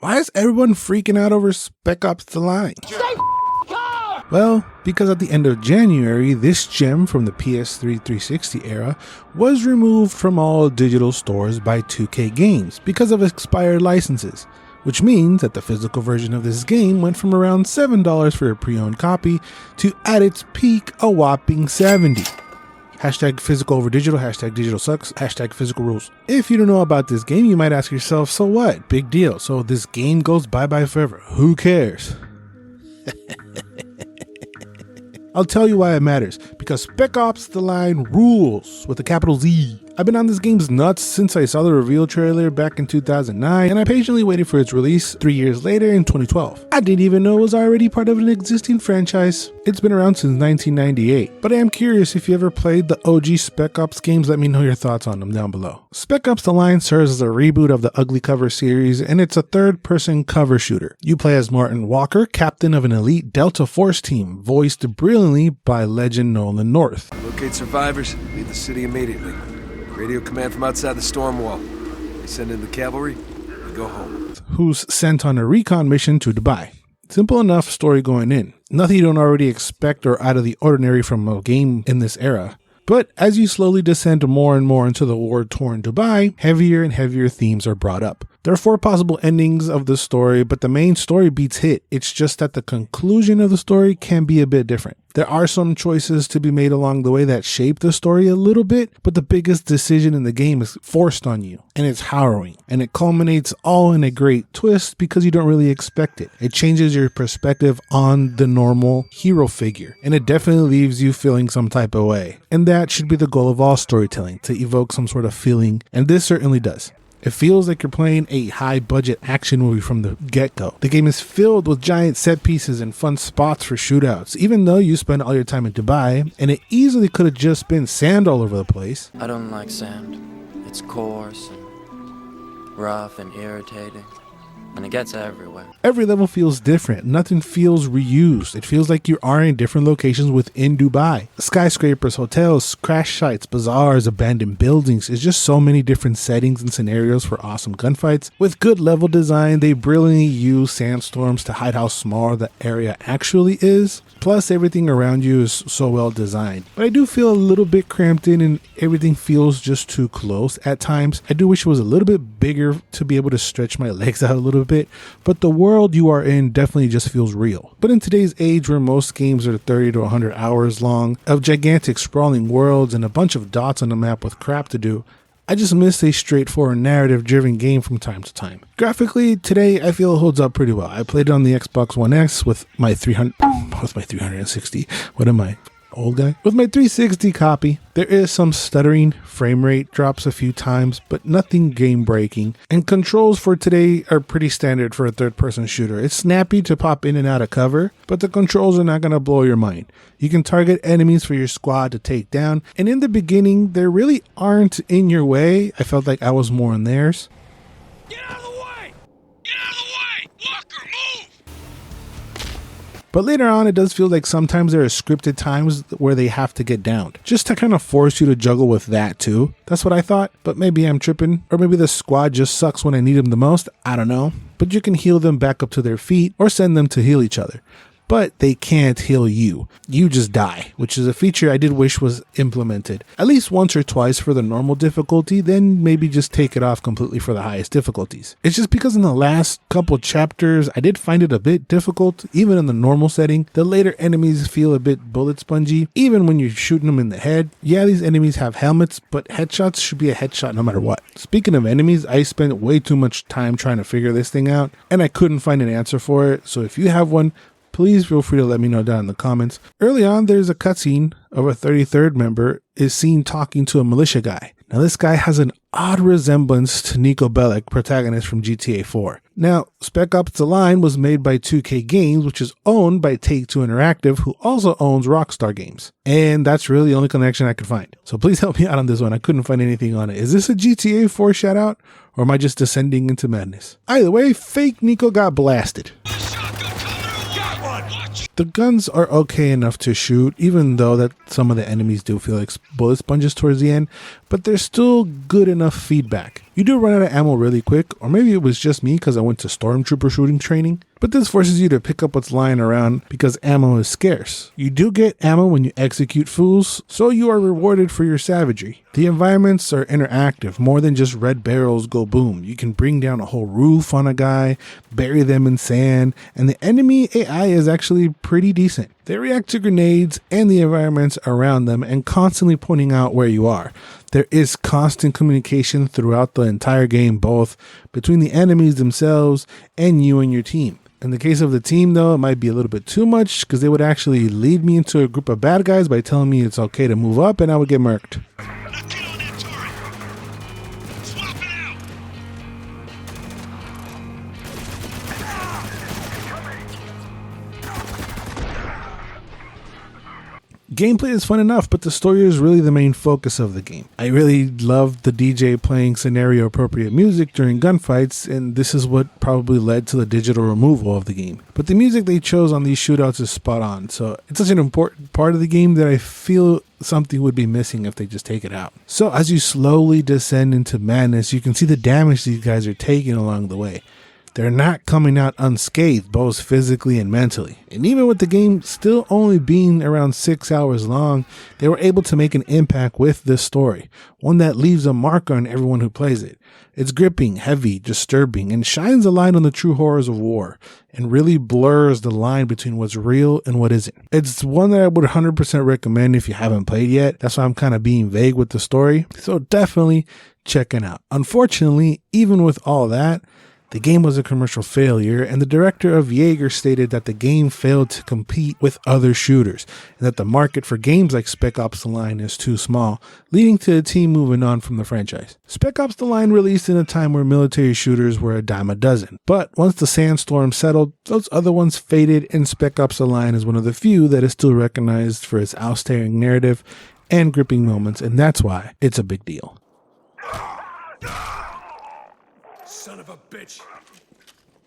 Why is everyone freaking out over Spec Ops The Line? Well, because at the end of January, this gem from the PS3 360 era was removed from all digital stores by 2K Games because of expired licenses, which means that the physical version of this game went from around $7 for a pre-owned copy to, at its peak, a whopping $70. Hashtag physical over digital, hashtag digital sucks, hashtag physical rules. If you don't know about this game, you might ask yourself, so what? Big deal. So this game goes bye-bye forever. Who cares? I'll tell you why it matters. Because Spec Ops The Line rules with a capital Z. I've been on this game's nuts since I saw the reveal trailer back in 2009, and I patiently waited for its release 3 years later in 2012. I didn't even know it was already part of an existing franchise. It's been around since 1998, but I am curious if you ever played the OG Spec Ops games. Let me know your thoughts on them down below. Spec Ops The Line serves as a reboot of the Ugly Cover series, and it's a third-person cover shooter. You play as Martin Walker, captain of an elite Delta Force team, voiced brilliantly by legend Nolan North. Locate survivors, leave the city immediately. Radio command from outside the storm wall. They send in the cavalry, and go home. Who's sent on a recon mission to Dubai. Simple enough story going in. Nothing you don't already expect or out of the ordinary from a game in this era. But as you slowly descend more and more into the war-torn Dubai, heavier and heavier themes are brought up. There are 4 possible endings of the story, but the main story beats hit. It's just that the conclusion of the story can be a bit different. There are some choices to be made along the way that shape the story a little bit, but the biggest decision in the game is forced on you, and it's harrowing. And it culminates all in a great twist because you don't really expect it. It changes your perspective on the normal hero figure, and it definitely leaves you feeling some type of way. And that should be the goal of all storytelling, to evoke some sort of feeling, and this certainly does. It feels like you're playing a high-budget action movie from the get-go. The game is filled with giant set pieces and fun spots for shootouts, even though you spend all your time in Dubai, and it easily could have just been sand all over the place. I don't like sand. It's coarse and rough and irritating, and it gets everywhere. Every level feels different. Nothing feels reused. It feels like you are in different locations within Dubai. Skyscrapers, hotels, crash sites, bazaars, abandoned buildings. It's just so many different settings and scenarios for awesome gunfights. With good level design, they brilliantly use sandstorms to hide how small the area actually is. Plus, everything around you is so well designed. But I do feel a little bit cramped in and everything feels just too close at times. I do wish it was a little bit bigger to be able to stretch my legs out a little bit, but the world you are in definitely just feels real. But in today's age where most games are 30 to 100 hours long, of gigantic sprawling worlds and a bunch of dots on the map with crap to do, I just miss a straightforward narrative-driven game from time to time. Graphically, today I feel it holds up pretty well. I played it on the Xbox One X with my 360. What am I? Old guy? With my 360 copy. There is some stuttering, frame rate drops a few times, but nothing game breaking. And controls for today are pretty standard for a third-person shooter. It's snappy to pop in and out of cover, but the controls are not going to blow your mind. You can target enemies for your squad to take down, and in the beginning, they really aren't in your way. I felt like I was more in theirs. Get out of the way! Get out of the way! Walker, move! But later on, it does feel like sometimes there are scripted times where they have to get downed, just to kind of force you to juggle with that too. That's what I thought, but maybe I'm tripping, or maybe the squad just sucks when I need them the most. I don't know. But you can heal them back up to their feet or send them to heal each other. But they can't heal you. You just die, which is a feature I did wish was implemented at least once or twice for the normal difficulty, then maybe just take it off completely for the highest difficulties. It's just because in the last couple chapters, I did find it a bit difficult, even in the normal setting. The later enemies feel a bit bullet spongy, even when you're shooting them in the head. Yeah, these enemies have helmets, but headshots should be a headshot no matter what. Speaking of enemies, I spent way too much time trying to figure this thing out, and I couldn't find an answer for it, so if you have one, please feel free to let me know down in the comments. Early on, there's a cutscene of a 33rd member is seen talking to a militia guy. Now, this guy has an odd resemblance to Nico Bellic, protagonist from GTA 4. Now, Spec Ops The Line was made by 2K Games, which is owned by Take-Two Interactive, who also owns Rockstar Games. And that's really the only connection I could find. So please help me out on this one. I couldn't find anything on it. Is this a GTA 4 shout out, or am I just descending into madness? Either way, fake Nico got blasted. The guns are okay enough to shoot, even though that some of the enemies do feel like bullet sponges towards the end, but there's still good enough feedback. You do run out of ammo really quick, or maybe it was just me because I went to stormtrooper shooting training, but this forces you to pick up what's lying around because ammo is scarce. You do get ammo when you execute fools, so you are rewarded for your savagery. The environments are interactive, more than just red barrels go boom. You can bring down a whole roof on a guy, bury them in sand, and the enemy AI is actually pretty decent. They react to grenades and the environments around them and constantly pointing out where you are. There is constant communication throughout the entire game, both between the enemies themselves and you and your team. In the case of the team, though, it might be a little bit too much because they would actually lead me into a group of bad guys by telling me it's okay to move up and I would get murked. Now get on that turret! Swap it out! Gameplay is fun enough, but the story is really the main focus of the game. I really loved the DJ playing scenario appropriate music during gunfights, and this is what probably led to the digital removal of the game. But the music they chose on these shootouts is spot on, so it's such an important part of the game that I feel something would be missing if they just take it out. So as you slowly descend into madness, you can see the damage these guys are taking along the way. They're not coming out unscathed, both physically and mentally. And even with the game still only being around 6 hours long, they were able to make an impact with this story, one that leaves a mark on everyone who plays it. It's gripping, heavy, disturbing, and shines a light on the true horrors of war, and really blurs the line between what's real and what isn't. It's one that I would 100% recommend if you haven't played yet. That's why I'm kind of being vague with the story, so definitely check it out. Unfortunately, even with all that, the game was a commercial failure, and the director of Yager stated that the game failed to compete with other shooters, and that the market for games like Spec Ops The Line is too small, leading to the team moving on from the franchise. Spec Ops The Line released in a time where military shooters were a dime a dozen, but once the sandstorm settled, those other ones faded, and Spec Ops The Line is one of the few that is still recognized for its outstanding narrative and gripping moments, and that's why it's a big deal. Son of a bitch!